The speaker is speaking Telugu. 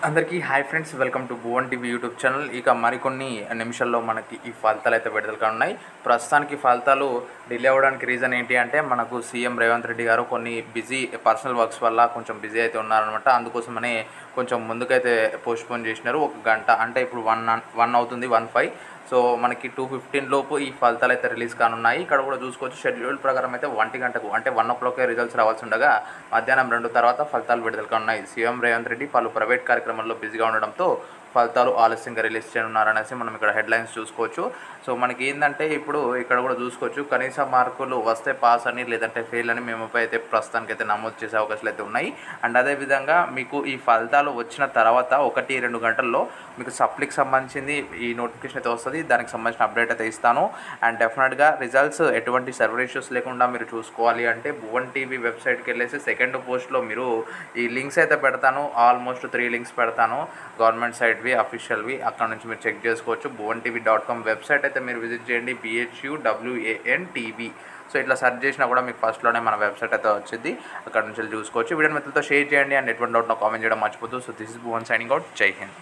అందరికీ hi friends, welcome to Bhuvan TV YouTube channel. ఇక మరికొన్ని నిమిషాల్లో మనకి ఈ ఫలితాలు అయితే విడుదల కానున్నాయి. ప్రస్తుతానికి ఫలితాలు డిలే అవ్వడానికి రీజన్ ఏంటి అంటే మనకు సీఎం రేవంత్ రెడ్డి గారు కొన్ని బిజీ పర్సనల్ వర్క్స్ వల్ల కొంచెం బిజీ అయితే ఉన్నారనమాట. అందుకోసమనే కొంచెం ముందుకైతే పోస్ట్పోన్ చేసినారు. ఒక గంట అంటే ఇప్పుడు 1 అవుతుంది, 1:05. సో మనకి 2:15 లోపు ఈ ఫలితాలు అయితే రిలీజ్ కానున్నాయి. ఇక్కడ కూడా చూసుకోవచ్చు, షెడ్యూల్ ప్రకారం అయితే 1 గంటకు అంటే 1 o'clock రిజల్ట్స్ రావాల్సి ఉండగా మధ్యాహ్నం 2 తర్వాత ఫలితాలు విడుదల కానున్నాయి. సీఎం రేవంత్ రెడ్డి పలు ప్రైవేట్ కార్యక్రమాల్లో బిజీగా ఉండడంతో ఫలితాలు ఆలస్యంగా రిలీజ్ చేయనున్నారనేసి మనం ఇక్కడ హెడ్లైన్స్ చూసుకోవచ్చు. సో మనకి ఏంటంటే ఇప్పుడు ఇక్కడ కూడా చూసుకోవచ్చు, కనీస మార్కులు వస్తే పాస్ అని లేదంటే ఫెయిల్ అని మేముపై అయితే ప్రస్తుతానికి అయితే నమోదు చేసే అవకాశాలు అయితే ఉన్నాయి. అండ్ అదేవిధంగా మీకు ఈ ఫలితాలు వచ్చిన తర్వాత 1-2 గంటల్లో మీకు సప్లీకి సంబంధించింది ఈ నోటిఫికేషన్ అయితే వస్తుంది. దానికి సంబంధించిన అప్డేట్ అయితే ఇస్తాను. అండ్ డెఫినెట్గా రిజల్ట్స్ ఎటువంటి సర్వర్ ఇష్యూస్ లేకుండా మీరు చూసుకోవాలి అంటే భువన్ టీవీ వెబ్సైట్కి వెళ్ళేసి సెకండ్ పోస్ట్లో మీరు ఈ లింక్స్ అయితే పెడతాను. ఆల్మోస్ట్ 3 లింక్స్ పెడతాను, గవర్నమెంట్ సైట్వి, అఫీషియల్వి. అక్కడ నుంచి మీరు చెక్ చేసుకోవచ్చు. bhuvanTV.com వెబ్సైట్ అయితే మీరు విజిట్ చేయండి, BHUWANTV. సో ఇట్లా సెర్చ్ చేసినా కూడా మీకు ఫస్ట్లోనే మన వెబ్సైట్ అయితే వచ్చింది, అక్కడ నుంచి చూసుకోవచ్చు. వీడియో మిత్రులతో షేర్ చేయండి అండ్ ఎటువంటి డౌట్ కామెంట్ చేయడం మర్చిపోతూ. So this is Bhuvan signing out. జై హింద్.